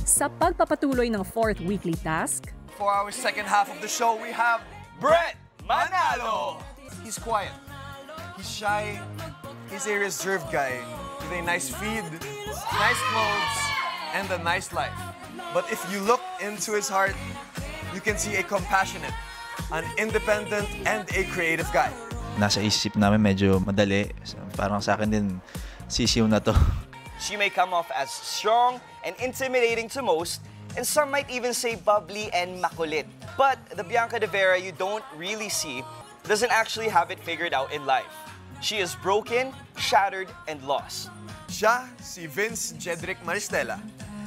Sa pagpapatuloy ng 4th weekly task, For our second half of the show, we have Brett Manalo. He's quiet. He's shy. He's a reserved guy with a nice feed, nice clothes, and a nice life. But if you look into his heart, you can see a compassionate, an independent, and a creative guy. Nasa isip namin medyo madali. Parang sa akin din, sisiw na to. She may come off as strong and intimidating to most, and some might even say bubbly and makulit. But the Bianca de Vera you don't really see doesn't actually have it figured out in life. She is broken, shattered, and lost. Siya si Vince Jedrick Maristela.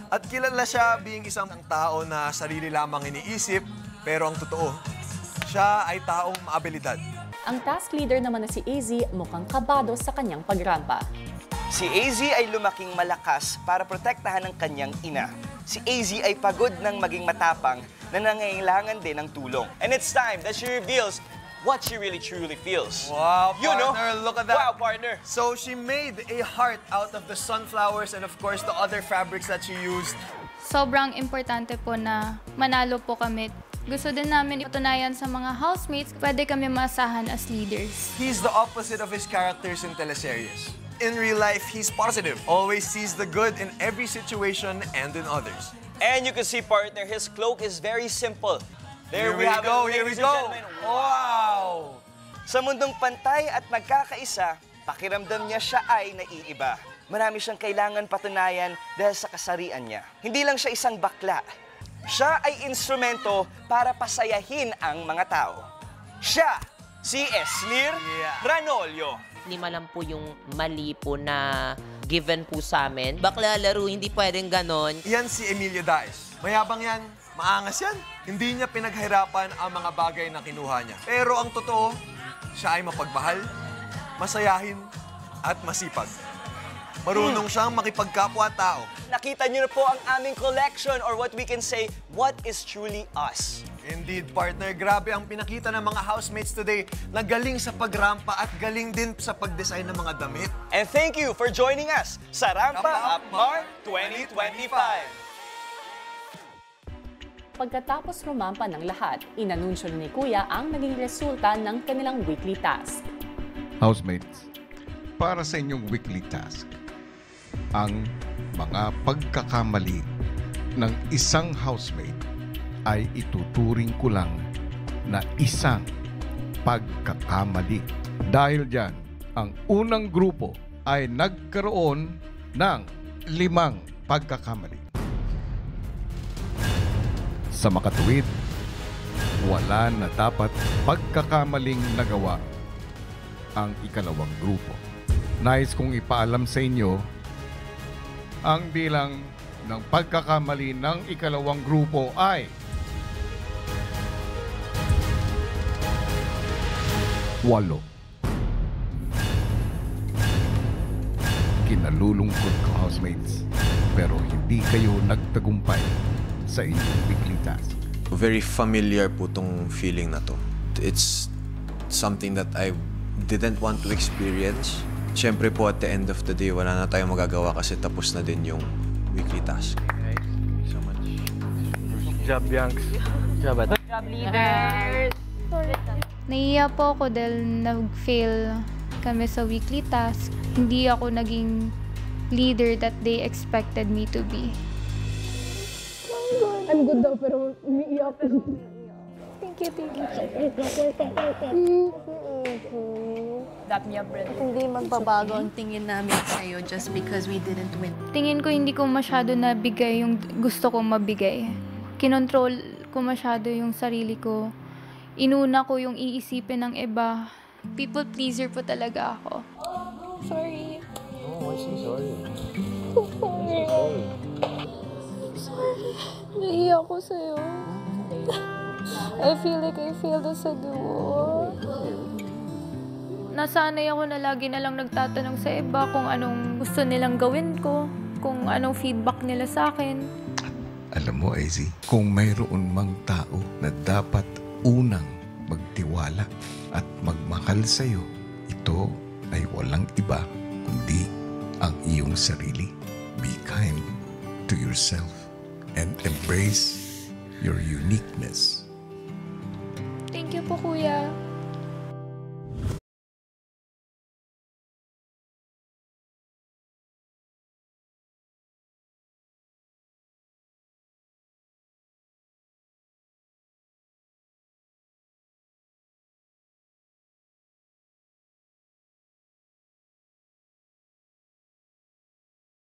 At kilala siya being isang tao na sarili lamang iniisip, pero ang totoo, siya ay taong maabilidad. ang task leader naman na si AZ mukhang kabado sa kanyang pagrampa. Si AZ ay lumaking malakas para protektahan ng kanyang ina. Si AZ ay pagod ng maging matapang na nangailangan din ng tulong. And it's time that she reveals what she really truly feels. Wow, partner, You know? look at that. Wow, partner. So she made a heart out of the sunflowers and of course the other fabrics that she used. Sobrang importante po na manalo po kami. Gusto din namin ipatunayan sa mga housemates, pwede kami maasahan as leaders. He's the opposite of his characters in teleseries. In real life, he's positive, always sees the good in every situation and in others. And you can see, partner, his cloak is very simple. Here we go, here we go. Wow! Sa mundong pantay at nagkakaisa, pakiramdam niya siya ay naiiba. Marami siyang kailangan patunayan dahil sa kasarian niya. Hindi lang siya isang bakla. Siya ay instrumento para pasayahin ang mga tao. Siya, si Eslir Ranolio. Lima lang po yung mali po na given po sa amin. Bakla laro, hindi pwedeng ganon. Yan si Emilio Daes. Mayabang yan, maangas yan. Hindi niya pinaghirapan ang mga bagay na kinuha niya. Pero ang totoo, siya ay mapagmahal, masayahin, at masipag. Marunong siyang makipagkapwa-tao. Nakita niyo na po ang aming collection or what we can say, what is truly us. Indeed, partner. Grabe ang pinakita ng mga housemates today na galing sa pagrampa at galing din sa pagdesign ng mga damit. And thank you for joining us sa Rampa Up Mar 2025. Pagkatapos rumampa ng lahat, inanunsyo ni Kuya ang naging resulta ng kanilang weekly task. Housemates, para sa inyong weekly task, ang mga pagkakamali ng isang housemate ay ituturing ko lang na isang pagkakamali. Dahil dyan, ang unang grupo ay nagkaroon ng 5 pagkakamali. Sa makatuwid, wala na dapat pagkakamaling nagawa ang ikalawang grupo. Nais kong ipaalam sa inyo ang bilang ng pagkakamali ng ikalawang grupo ay 8. Kinalulungkot ko, housemates, pero hindi kayo nagtagumpay sa inyong weekly task. Very familiar po tong feeling na to. It's something that I didn't want to experience. Siyempre po at the end of the day, wala na tayong magagawa kasi tapos na din yung weekly task. Thank you so much. Good job, Bianx. Good job, Leaders! Naiiya po ako dahil nag-fail kami sa weekly task. Hindi ako naging leader that they expected me to be. I'm good daw, pero umiiyak. Thank you. Hindi magbabago ang tingin namin sa'yo just because we didn't win. Tingin ko hindi ko masyado nabigay yung gusto kong mabigay. Kinontrol ko masyado yung sarili ko. Inuna ko yung iisipin ng iba. People pleaser po talaga ako. Sorry. Oh, I'm so sorry. Sorry. Naiiyak ako sa'yo. I feel like I failed as a duo. Nasanay ako na lagi na lang nagtatanong sa iba kung anong gusto nilang gawin ko, kung anong feedback nila sa akin. Alam mo, AZ, kung mayroon mang tao na dapat unang magtiwala at magmahal sa'yo, ito ay walang iba kundi ang iyong sarili. Be kind to yourself and embrace your uniqueness. Thank you po, Kuya.